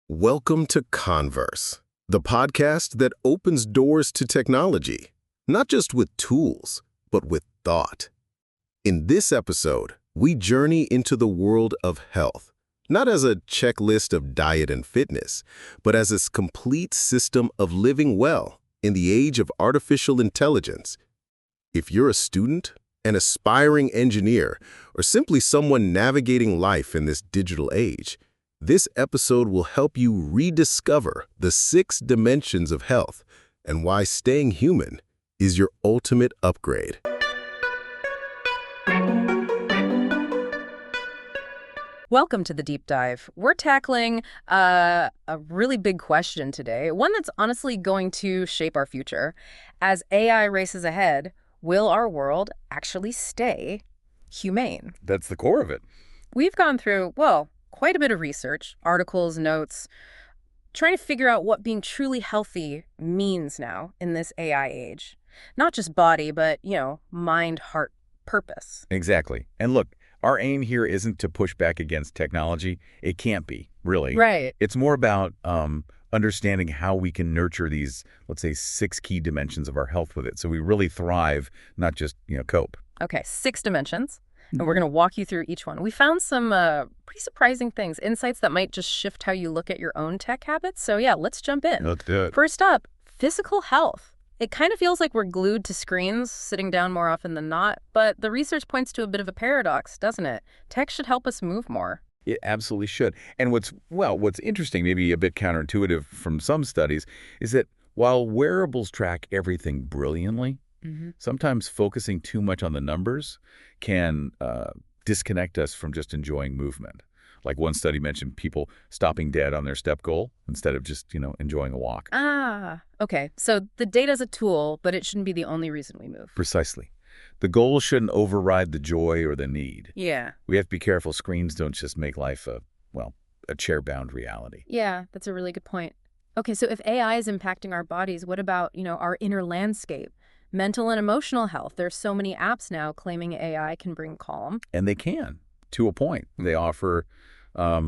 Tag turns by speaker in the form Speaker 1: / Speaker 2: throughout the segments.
Speaker 1: Welcome to Converse, the podcast that opens doors to technology, not just with tools, but with thought. In this episode, we journey into the world of health, not as a checklist of diet and fitness, but as a complete system of living well in the age of artificial intelligence. If you're a student, an aspiring engineer, or simply someone navigating life in this digital age, this episode will help you rediscover the 6 dimensions of health and why staying human is your ultimate upgrade.
Speaker 2: Welcome to the deep dive. We're tackling a really big question today, one that's honestly going to shape our future. As AI races ahead, will our world actually stay humane?
Speaker 3: That's the core of it.
Speaker 2: We've gone through, quite a bit of research, articles, notes, trying to figure out what being truly healthy means now in this AI age. Not just body, but, mind, heart, purpose.
Speaker 3: Exactly. And look, our aim here isn't to push back against technology. It can't be, really.
Speaker 2: Right.
Speaker 3: It's more about understanding how we can nurture these, let's say, 6 key dimensions of our health with it, so we really thrive, not just, cope.
Speaker 2: Okay, 6 dimensions. And we're going to walk you through each one. We found some pretty surprising things, insights that might just shift how you look at your own tech habits. So yeah, let's jump in.
Speaker 3: Let's do it.
Speaker 2: First up, physical health. It kind of feels like we're glued to screens, sitting down more often than not, but the research points to a bit of a paradox, doesn't it? Tech should help us move more.
Speaker 3: It absolutely should. And what's interesting, maybe a bit counterintuitive from some studies, is that while wearables track everything brilliantly, sometimes focusing too much on the numbers can disconnect us from just enjoying movement. Like one study mentioned people stopping dead on their step goal instead of just, enjoying a walk.
Speaker 2: Okay. So the data's a tool, but it shouldn't be the only reason we move.
Speaker 3: Precisely. The goal shouldn't override the joy or the need.
Speaker 2: Yeah.
Speaker 3: We have to be careful screens don't just make life a chair-bound reality.
Speaker 2: Yeah, that's a really good point. Okay, so if AI is impacting our bodies, what about, our inner landscape? Mental and emotional health. There's so many apps now claiming AI can bring calm.
Speaker 3: And they can, to a point. They offer a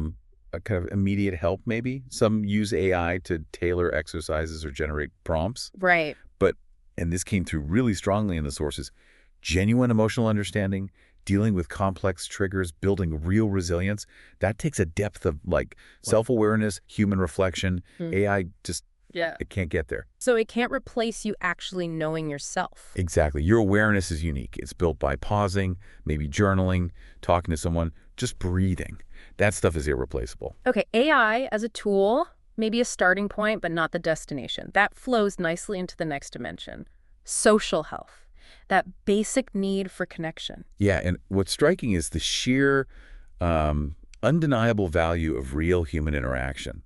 Speaker 3: kind of immediate help, maybe. Some use AI to tailor exercises or generate prompts.
Speaker 2: Right.
Speaker 3: But, and this came through really strongly in the sources, genuine emotional understanding, dealing with complex triggers, building real resilience, that takes a depth of self-awareness, human reflection. AI just it can't get there.
Speaker 2: So it can't replace you actually knowing yourself.
Speaker 3: Exactly. Your awareness is unique. It's built by pausing, maybe journaling, talking to someone, just breathing. That stuff is irreplaceable.
Speaker 2: Okay, AI as a tool, maybe a starting point, but not the destination. That flows nicely into the next dimension. Social health, that basic need for connection.
Speaker 3: Yeah, and what's striking is the sheer undeniable value of real human interaction.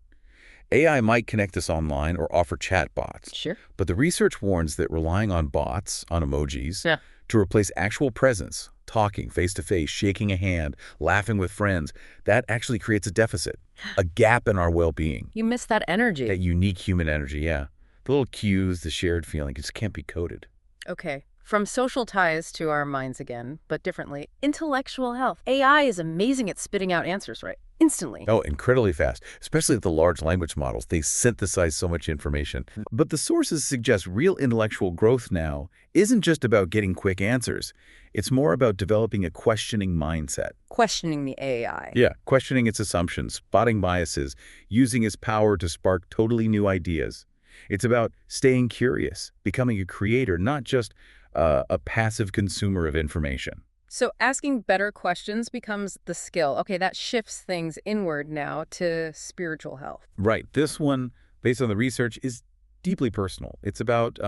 Speaker 3: AI might connect us online or offer chatbots.
Speaker 2: Sure.
Speaker 3: But the research warns that relying on bots, on emojis, to replace actual presence, talking face-to-face, shaking a hand, laughing with friends, that actually creates a deficit, a gap in our well-being.
Speaker 2: You miss that energy.
Speaker 3: That unique human energy, yeah. The little cues, the shared feeling, it just can't be coded.
Speaker 2: Okay. From social ties to our minds again, but differently, intellectual health. AI is amazing at spitting out answers, right? Instantly.
Speaker 3: Oh, incredibly fast, especially with the large language models. They synthesize so much information. But the sources suggest real intellectual growth now isn't just about getting quick answers. It's more about developing a questioning mindset.
Speaker 2: Questioning the AI.
Speaker 3: Yeah, questioning its assumptions, spotting biases, using its power to spark totally new ideas. It's about staying curious, becoming a creator, not just a passive consumer of information.
Speaker 2: So asking better questions becomes the skill. Okay, that shifts things inward now to spiritual health.
Speaker 3: Right. This one, based on the research, is deeply personal. It's about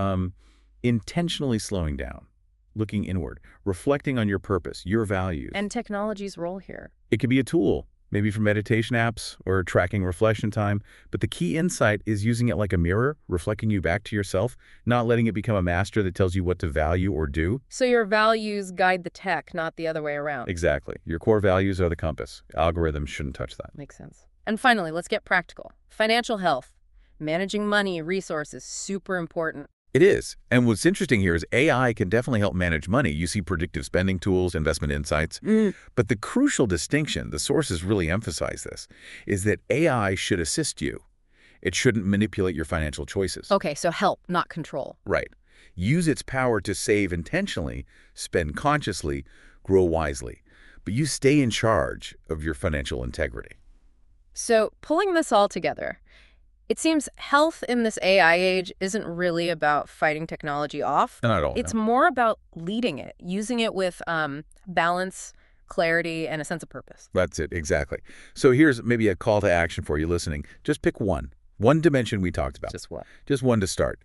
Speaker 3: intentionally slowing down, looking inward, reflecting on your purpose, your values.
Speaker 2: And technology's role here.
Speaker 3: It could be a tool, maybe for meditation apps or tracking reflection time. But the key insight is using it like a mirror, reflecting you back to yourself, not letting it become a master that tells you what to value or do.
Speaker 2: So your values guide the tech, not the other way around.
Speaker 3: Exactly. Your core values are the compass. Algorithms shouldn't touch that.
Speaker 2: Makes sense. And finally, let's get practical. Financial health. Managing money, resources, super important.
Speaker 3: It is. And what's interesting here is AI can definitely help manage money. You see predictive spending tools, investment insights. But the crucial distinction, the sources really emphasize this, is that AI should assist you. It shouldn't manipulate your financial choices.
Speaker 2: Okay, so help, not control.
Speaker 3: Right. Use its power to save intentionally, spend consciously, grow wisely. But you stay in charge of your financial integrity.
Speaker 2: So pulling this all together, it seems health in this AI age isn't really about fighting technology off.
Speaker 3: Not at all.
Speaker 2: It's
Speaker 3: No.
Speaker 2: more about leading it, using it with balance, clarity, and a sense of purpose.
Speaker 3: That's it, exactly. So here's maybe a call to action for you listening. Just pick one dimension we talked about.
Speaker 2: Just what?
Speaker 3: Just one to start.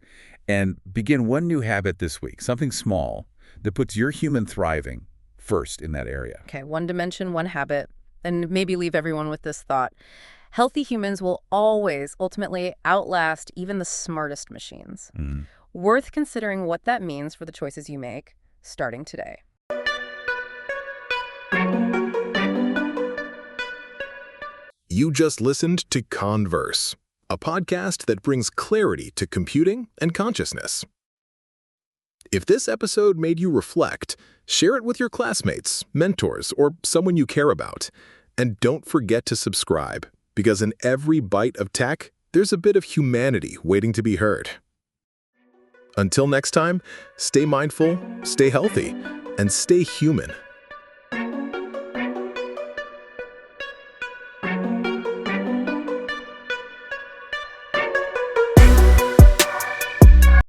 Speaker 3: And begin one new habit this week, something small that puts your human thriving first in that area.
Speaker 2: Okay, one dimension, one habit, and maybe leave everyone with this thought. Healthy humans will always ultimately outlast even the smartest machines. Worth considering what that means for the choices you make, starting today.
Speaker 1: You just listened to Converse, a podcast that brings clarity to computing and consciousness. If this episode made you reflect, share it with your classmates, mentors, or someone you care about. And don't forget to subscribe, because in every bite of tech, there's a bit of humanity waiting to be heard. Until next time, stay mindful, stay healthy, and stay human.